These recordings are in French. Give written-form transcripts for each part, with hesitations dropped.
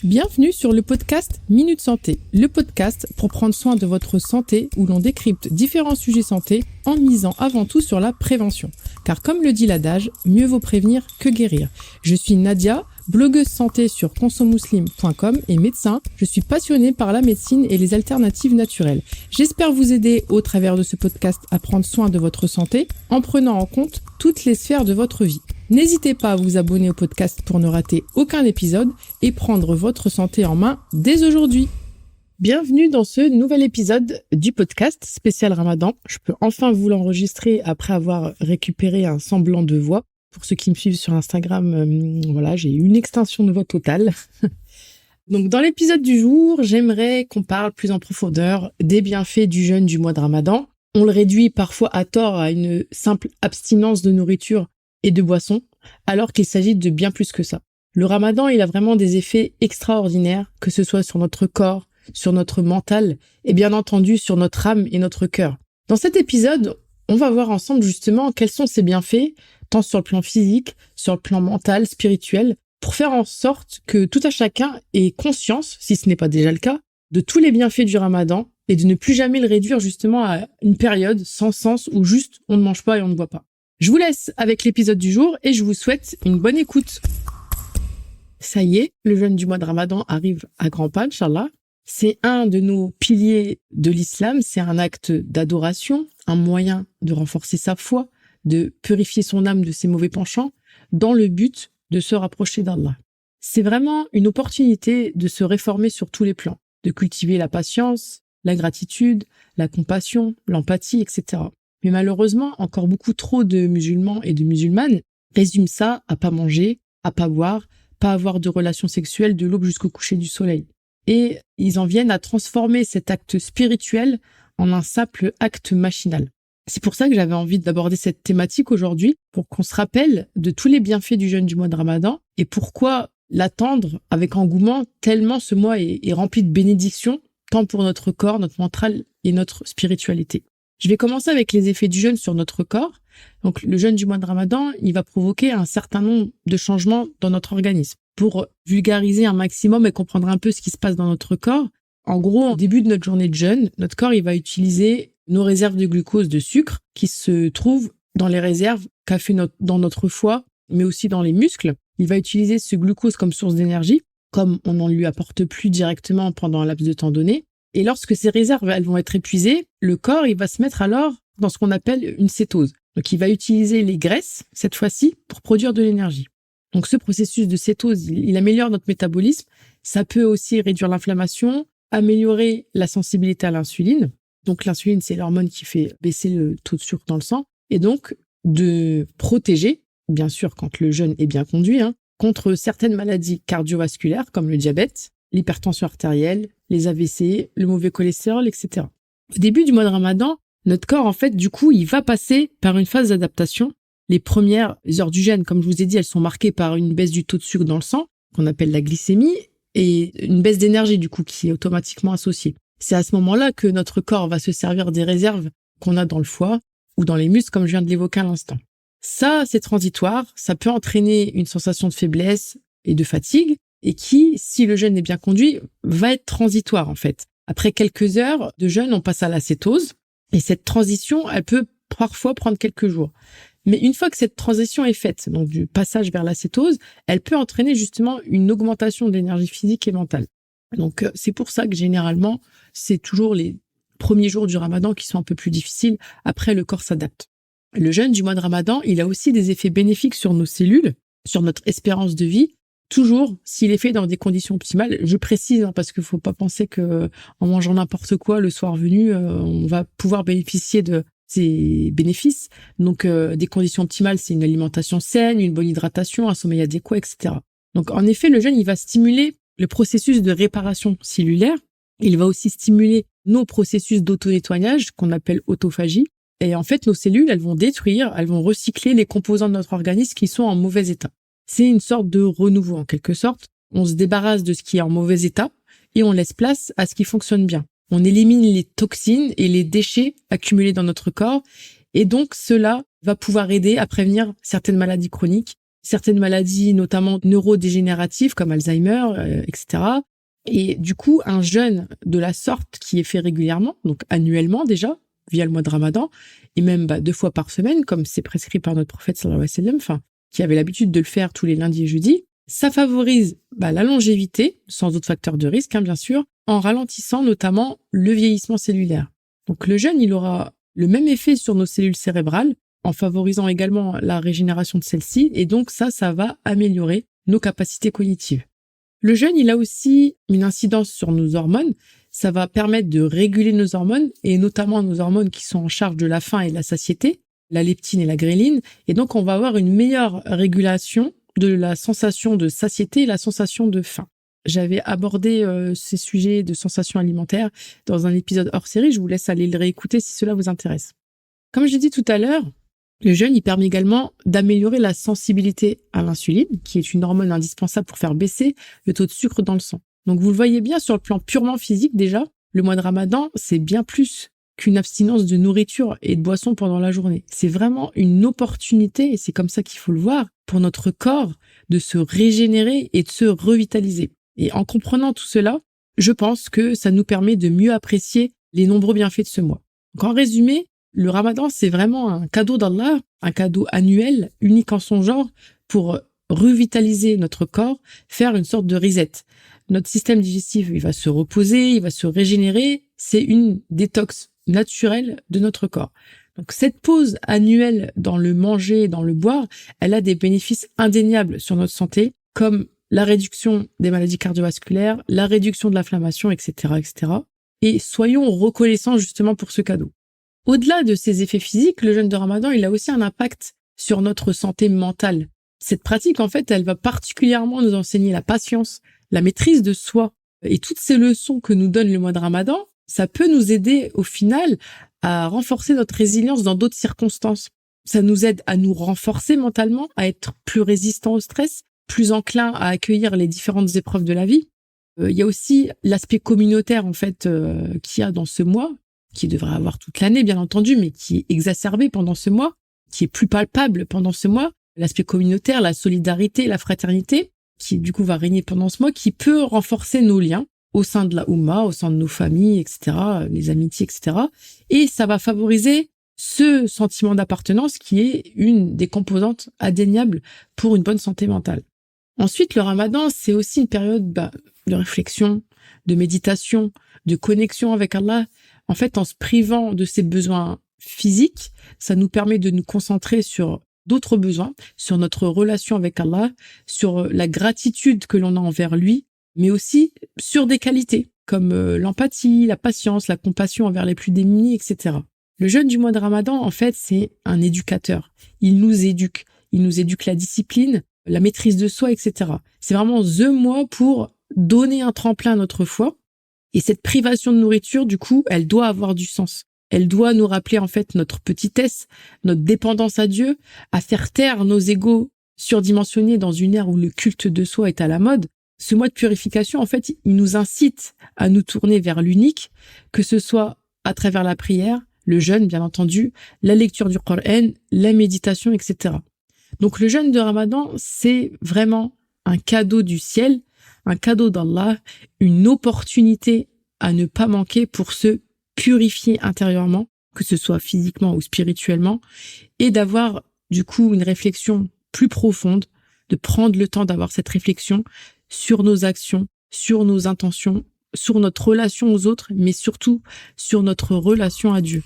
Bienvenue sur le podcast Minute Santé, le podcast pour prendre soin de votre santé où l'on décrypte différents sujets santé en misant avant tout sur la prévention. Car comme le dit l'adage, mieux vaut prévenir que guérir. Je suis Nadia, blogueuse santé sur consomuslim.com et médecin. Je suis passionnée par la médecine et les alternatives naturelles. J'espère vous aider au travers de ce podcast à prendre soin de votre santé en prenant en compte toutes les sphères de votre vie. N'hésitez pas à vous abonner au podcast pour ne rater aucun épisode et prendre votre santé en main dès aujourd'hui. Bienvenue dans ce nouvel épisode du podcast spécial Ramadan. Je peux enfin vous l'enregistrer après avoir récupéré un semblant de voix. Pour ceux qui me suivent sur Instagram, j'ai eu une extinction de voix totale. Donc dans l'épisode du jour, j'aimerais qu'on parle plus en profondeur des bienfaits du jeûne du mois de Ramadan. On le réduit parfois à tort à une simple abstinence de nourriture et de boissons, alors qu'il s'agit de bien plus que ça. Le Ramadan, il a vraiment des effets extraordinaires, que ce soit sur notre corps, sur notre mental et bien entendu sur notre âme et notre cœur. Dans cet épisode, on va voir ensemble justement quels sont ces bienfaits, tant sur le plan physique, sur le plan mental, spirituel, pour faire en sorte que tout à chacun ait conscience, si ce n'est pas déjà le cas, de tous les bienfaits du Ramadan et de ne plus jamais le réduire justement à une période sans sens où juste on ne mange pas et on ne boit pas. Je vous laisse avec l'épisode du jour et je vous souhaite une bonne écoute. Ça y est, le jeûne du mois de Ramadan arrive à grands pas, Inch'Allah. C'est un de nos piliers de l'islam, c'est un acte d'adoration, un moyen de renforcer sa foi, de purifier son âme de ses mauvais penchants, dans le but de se rapprocher d'Allah. C'est vraiment une opportunité de se réformer sur tous les plans, de cultiver la patience, la gratitude, la compassion, l'empathie, etc. Mais malheureusement, encore beaucoup trop de musulmans et de musulmanes résument ça à pas manger, à pas boire, pas avoir de relations sexuelles de l'aube jusqu'au coucher du soleil. Et ils en viennent à transformer cet acte spirituel en un simple acte machinal. C'est pour ça que j'avais envie d'aborder cette thématique aujourd'hui, pour qu'on se rappelle de tous les bienfaits du jeûne du mois de Ramadan et pourquoi l'attendre avec engouement tellement ce mois est rempli de bénédictions, tant pour notre corps, notre mental et notre spiritualité. Je vais commencer avec les effets du jeûne sur notre corps. Donc, le jeûne du mois de Ramadan, il va provoquer un certain nombre de changements dans notre organisme. Pour vulgariser un maximum et comprendre un peu ce qui se passe dans notre corps, en gros, au début de notre journée de jeûne, notre corps, il va utiliser nos réserves de glucose, de sucre, qui se trouvent dans les réserves qu'a fait dans notre foie, mais aussi dans les muscles. Il va utiliser ce glucose comme source d'énergie, comme on n'en lui apporte plus directement pendant un laps de temps donné. Et lorsque ces réserves, elles vont être épuisées, le corps, il va se mettre alors dans ce qu'on appelle une cétose. Donc, il va utiliser les graisses, cette fois-ci, pour produire de l'énergie. Donc, ce processus de cétose, il améliore notre métabolisme. Ça peut aussi réduire l'inflammation, améliorer la sensibilité à l'insuline. Donc, l'insuline, c'est l'hormone qui fait baisser le taux de sucre dans le sang. Et donc, de protéger, bien sûr, quand le jeûne est bien conduit, contre certaines maladies cardiovasculaires, comme le diabète, l'hypertension artérielle, les AVC, le mauvais cholestérol, etc. Au début du mois de Ramadan, notre corps, en fait, du coup, il va passer par une phase d'adaptation. Les premières heures du jeûne, comme je vous ai dit, elles sont marquées par une baisse du taux de sucre dans le sang, qu'on appelle la glycémie, et une baisse d'énergie, du coup, qui est automatiquement associée. C'est à ce moment-là que notre corps va se servir des réserves qu'on a dans le foie ou dans les muscles, comme je viens de l'évoquer à l'instant. Ça, c'est transitoire, ça peut entraîner une sensation de faiblesse et de fatigue, et qui, si le jeûne est bien conduit, va être transitoire en fait. Après quelques heures de jeûne, on passe à la cétose, et cette transition, elle peut parfois prendre quelques jours. Mais une fois que cette transition est faite, donc du passage vers la cétose, elle peut entraîner justement une augmentation de l'énergie physique et mentale. Donc c'est pour ça que généralement, c'est toujours les premiers jours du Ramadan qui sont un peu plus difficiles. Après, le corps s'adapte. Le jeûne du mois de Ramadan, il a aussi des effets bénéfiques sur nos cellules, sur notre espérance de vie, toujours s'il est fait dans des conditions optimales. Je précise, parce qu'il faut pas penser que en mangeant n'importe quoi le soir venu, on va pouvoir bénéficier de ces bénéfices. Donc des conditions optimales, c'est une alimentation saine, une bonne hydratation, un sommeil adéquat, etc. Donc en effet, le jeûne, il va stimuler le processus de réparation cellulaire. Il va aussi stimuler nos processus d'auto-nettoyage qu'on appelle autophagie. Et en fait, nos cellules, elles vont recycler les composants de notre organisme qui sont en mauvais état. C'est une sorte de renouveau en quelque sorte. On se débarrasse de ce qui est en mauvais état et on laisse place à ce qui fonctionne bien. On élimine les toxines et les déchets accumulés dans notre corps et donc cela va pouvoir aider à prévenir certaines maladies chroniques certaines maladies, notamment neurodégénératives comme Alzheimer, etc. Et du coup, un jeûne de la sorte qui est fait régulièrement, donc annuellement déjà, via le mois de Ramadan, et même 2 fois par semaine, comme c'est prescrit par notre prophète sallallahu alayhi wa sallam, enfin, qui avait l'habitude de le faire tous les lundis et jeudis, ça favorise la longévité, sans autre facteur de risque, bien sûr, en ralentissant notamment le vieillissement cellulaire. Donc le jeûne, il aura le même effet sur nos cellules cérébrales, en favorisant également la régénération de celles-ci, et donc ça va améliorer nos capacités cognitives. Le jeûne, il a aussi une incidence sur nos hormones. Ça va permettre de réguler nos hormones, et notamment nos hormones qui sont en charge de la faim et de la satiété, la leptine et la gréline. Et donc, on va avoir une meilleure régulation de la sensation de satiété et la sensation de faim. J'avais abordé ces sujets de sensations alimentaires dans un épisode hors série. Je vous laisse aller le réécouter si cela vous intéresse. Comme je l'ai dit tout à l'heure, le jeûne, il permet également d'améliorer la sensibilité à l'insuline, qui est une hormone indispensable pour faire baisser le taux de sucre dans le sang. Donc vous le voyez bien sur le plan purement physique déjà, le mois de Ramadan, c'est bien plus qu'une abstinence de nourriture et de boissons pendant la journée. C'est vraiment une opportunité, et c'est comme ça qu'il faut le voir, pour notre corps de se régénérer et de se revitaliser. Et en comprenant tout cela, je pense que ça nous permet de mieux apprécier les nombreux bienfaits de ce mois. Donc en résumé, le Ramadan, c'est vraiment un cadeau d'Allah, un cadeau annuel, unique en son genre, pour revitaliser notre corps, faire une sorte de reset. Notre système digestif, il va se reposer, il va se régénérer. C'est une détox naturelle de notre corps. Donc cette pause annuelle dans le manger, dans le boire, elle a des bénéfices indéniables sur notre santé, comme la réduction des maladies cardiovasculaires, la réduction de l'inflammation, etc., etc. Et soyons reconnaissants justement pour ce cadeau. Au-delà de ces effets physiques, le jeûne de Ramadan, il a aussi un impact sur notre santé mentale. Cette pratique, en fait, elle va particulièrement nous enseigner la patience, la maîtrise de soi. Et toutes ces leçons que nous donne le mois de Ramadan, ça peut nous aider au final à renforcer notre résilience dans d'autres circonstances. Ça nous aide à nous renforcer mentalement, à être plus résistants au stress, plus enclins à accueillir les différentes épreuves de la vie. Il y a aussi l'aspect communautaire, en fait, qu'il y a dans ce mois, qui devrait avoir toute l'année, bien entendu, mais qui est exacerbé pendant ce mois, qui est plus palpable pendant ce mois. L'aspect communautaire, la solidarité, la fraternité, qui du coup va régner pendant ce mois, qui peut renforcer nos liens au sein de la Oumma, au sein de nos familles, etc., les amitiés, etc. Et ça va favoriser ce sentiment d'appartenance qui est une des composantes indéniables pour une bonne santé mentale. Ensuite, le Ramadan, c'est aussi une période de réflexion, de méditation, de connexion avec Allah. En fait, en se privant de ses besoins physiques, ça nous permet de nous concentrer sur d'autres besoins, sur notre relation avec Allah, sur la gratitude que l'on a envers lui, mais aussi sur des qualités comme l'empathie, la patience, la compassion envers les plus démunis, etc. Le jeûne du mois de Ramadan, en fait, c'est un éducateur. Il nous éduque la discipline, la maîtrise de soi, etc. C'est vraiment the mois pour donner un tremplin à notre foi. Et cette privation de nourriture, du coup, elle doit avoir du sens. Elle doit nous rappeler en fait notre petitesse, notre dépendance à Dieu, à faire taire nos égos surdimensionnés dans une ère où le culte de soi est à la mode. Ce mois de purification, en fait, il nous incite à nous tourner vers l'unique, que ce soit à travers la prière, le jeûne, bien entendu, la lecture du Coran, la méditation, etc. Donc le jeûne de Ramadan, c'est vraiment un cadeau du ciel, un cadeau d'Allah, une opportunité à ne pas manquer pour se purifier intérieurement, que ce soit physiquement ou spirituellement, et d'avoir du coup une réflexion plus profonde, de prendre le temps d'avoir cette réflexion sur nos actions, sur nos intentions, sur notre relation aux autres, mais surtout sur notre relation à Dieu.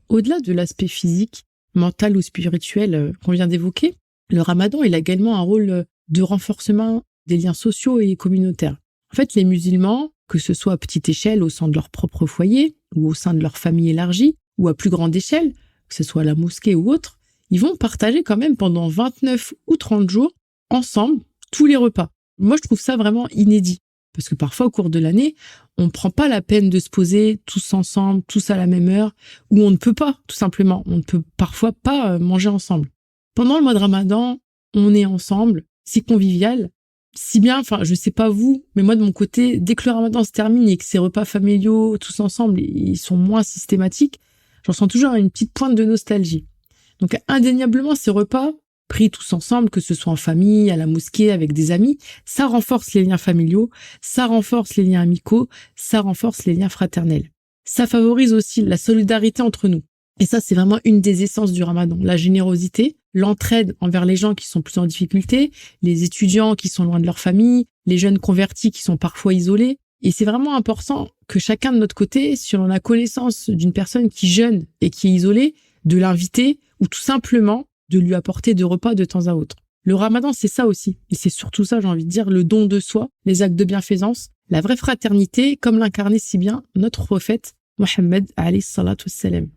Au-delà de l'aspect physique, mental ou spirituel qu'on vient d'évoquer, le Ramadan il a également un rôle de renforcement des liens sociaux et communautaires. En fait, les musulmans, que ce soit à petite échelle au sein de leur propre foyer ou au sein de leur famille élargie ou à plus grande échelle, que ce soit à la mosquée ou autre, ils vont partager quand même pendant 29 ou 30 jours ensemble tous les repas. Moi, je trouve ça vraiment inédit parce que parfois au cours de l'année, on ne prend pas la peine de se poser tous ensemble, tous à la même heure, ou on ne peut pas, tout simplement. On ne peut parfois pas manger ensemble. Pendant le mois de Ramadan, on est ensemble, c'est convivial. Si bien, je sais pas vous, mais moi de mon côté, dès que le Ramadan se termine et que ces repas familiaux, tous ensemble, ils sont moins systématiques, j'en sens toujours une petite pointe de nostalgie. Donc indéniablement, ces repas prie tous ensemble, que ce soit en famille, à la mosquée, avec des amis, ça renforce les liens familiaux, ça renforce les liens amicaux, ça renforce les liens fraternels. Ça favorise aussi la solidarité entre nous. Et ça, c'est vraiment une des essences du Ramadan. La générosité, l'entraide envers les gens qui sont plus en difficulté, les étudiants qui sont loin de leur famille, les jeunes convertis qui sont parfois isolés. Et c'est vraiment important que chacun de notre côté, si l'on a connaissance d'une personne qui jeûne et qui est isolée, de l'inviter ou tout simplement de lui apporter des repas de temps à autre. Le Ramadan, c'est ça aussi. Et c'est surtout ça, j'ai envie de dire, le don de soi, les actes de bienfaisance, la vraie fraternité, comme l'incarnait si bien notre prophète Mohammed alayhi salatu wassalam.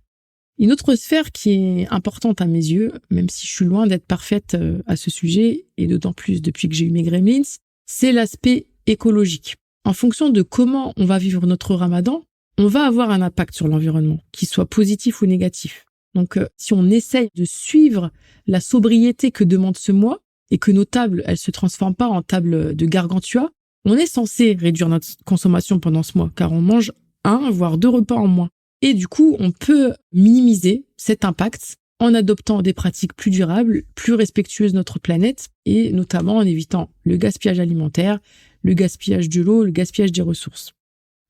Une autre sphère qui est importante à mes yeux, même si je suis loin d'être parfaite à ce sujet, et d'autant plus depuis que j'ai eu mes gremlins, c'est l'aspect écologique. En fonction de comment on va vivre notre Ramadan, on va avoir un impact sur l'environnement, qu'il soit positif ou négatif. Donc, si on essaye de suivre la sobriété que demande ce mois, et que nos tables, elles se transforment pas en tables de gargantua, on est censé réduire notre consommation pendant ce mois, car on mange 1, voire 2 repas en moins. Et du coup, on peut minimiser cet impact en adoptant des pratiques plus durables, plus respectueuses de notre planète, et notamment en évitant le gaspillage alimentaire, le gaspillage de l'eau, le gaspillage des ressources.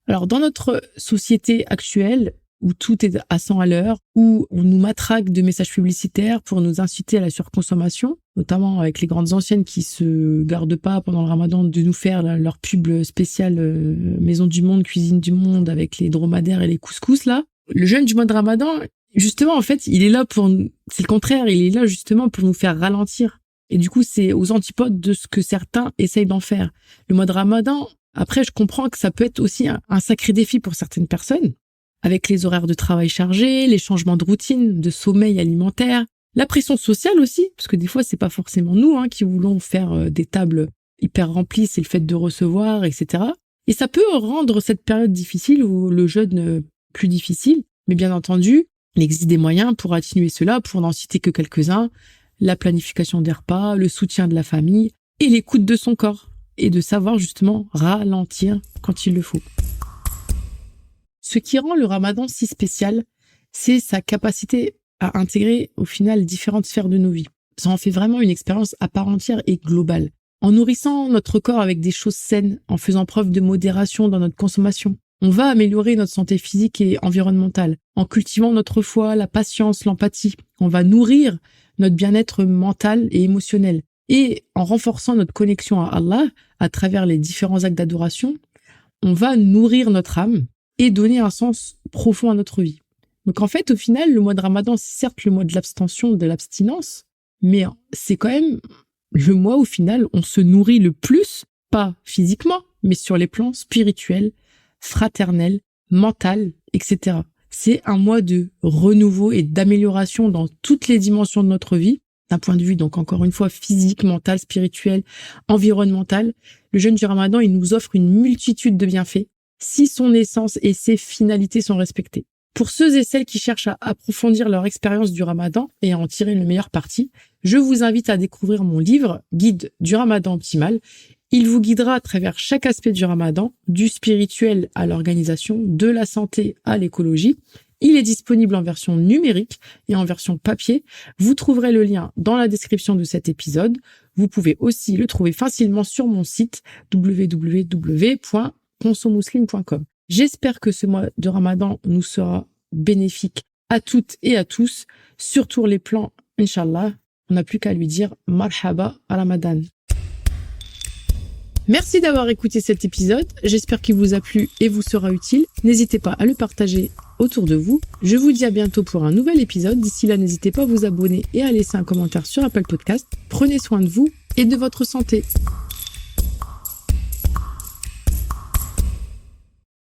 Alors, dans notre société actuelle, où tout est à 100 à l'heure, où on nous matraque de messages publicitaires pour nous inciter à la surconsommation, notamment avec les grandes anciennes qui se gardent pas pendant le Ramadan de nous faire leur pub spéciale Maison du Monde, Cuisine du Monde avec les dromadaires et les couscous là. Le jeûne du mois de Ramadan, justement en fait, il est là c'est le contraire, il est là justement pour nous faire ralentir. Et du coup, c'est aux antipodes de ce que certains essayent d'en faire. Le mois de Ramadan, après, je comprends que ça peut être aussi un sacré défi pour certaines personnes, avec les horaires de travail chargés, les changements de routine, de sommeil alimentaire, la pression sociale aussi, parce que des fois, c'est pas forcément nous qui voulons faire des tables hyper remplies, c'est le fait de recevoir, etc. Et ça peut rendre cette période difficile ou le jeûne plus difficile. Mais bien entendu, il existe des moyens pour atténuer cela, pour n'en citer que quelques-uns. La planification des repas, le soutien de la famille et l'écoute de son corps. Et de savoir justement ralentir quand il le faut. Ce qui rend le Ramadan si spécial, c'est sa capacité à intégrer au final différentes sphères de nos vies. Ça en fait vraiment une expérience à part entière et globale. En nourrissant notre corps avec des choses saines, en faisant preuve de modération dans notre consommation, on va améliorer notre santé physique et environnementale. En cultivant notre foi, la patience, l'empathie, on va nourrir notre bien-être mental et émotionnel. Et en renforçant notre connexion à Allah, à travers les différents actes d'adoration, on va nourrir notre âme et donner un sens profond à notre vie. Donc en fait, au final, le mois de Ramadan, c'est certes le mois de l'abstention, de l'abstinence, mais c'est quand même le mois où, au final, on se nourrit le plus, pas physiquement, mais sur les plans spirituels, fraternels, mental, etc. C'est un mois de renouveau et d'amélioration dans toutes les dimensions de notre vie, d'un point de vue, donc encore une fois, physique, mental, spirituel, environnemental. Le jeûne du Ramadan, il nous offre une multitude de bienfaits, si son essence et ses finalités sont respectées. Pour ceux et celles qui cherchent à approfondir leur expérience du Ramadan et à en tirer le meilleur parti, je vous invite à découvrir mon livre « Guide du Ramadan optimal ». Il vous guidera à travers chaque aspect du Ramadan, du spirituel à l'organisation, de la santé à l'écologie. Il est disponible en version numérique et en version papier. Vous trouverez le lien dans la description de cet épisode. Vous pouvez aussi le trouver facilement sur mon site www.consomuslim.com. J'espère que ce mois de Ramadan nous sera bénéfique à toutes et à tous, sur tous les plans, Inch'Allah. On n'a plus qu'à lui dire Marhaba à Ramadan. Merci d'avoir écouté cet épisode. J'espère qu'il vous a plu et vous sera utile. N'hésitez pas à le partager autour de vous. Je vous dis à bientôt pour un nouvel épisode. D'ici là, n'hésitez pas à vous abonner et à laisser un commentaire sur Apple Podcast. Prenez soin de vous et de votre santé.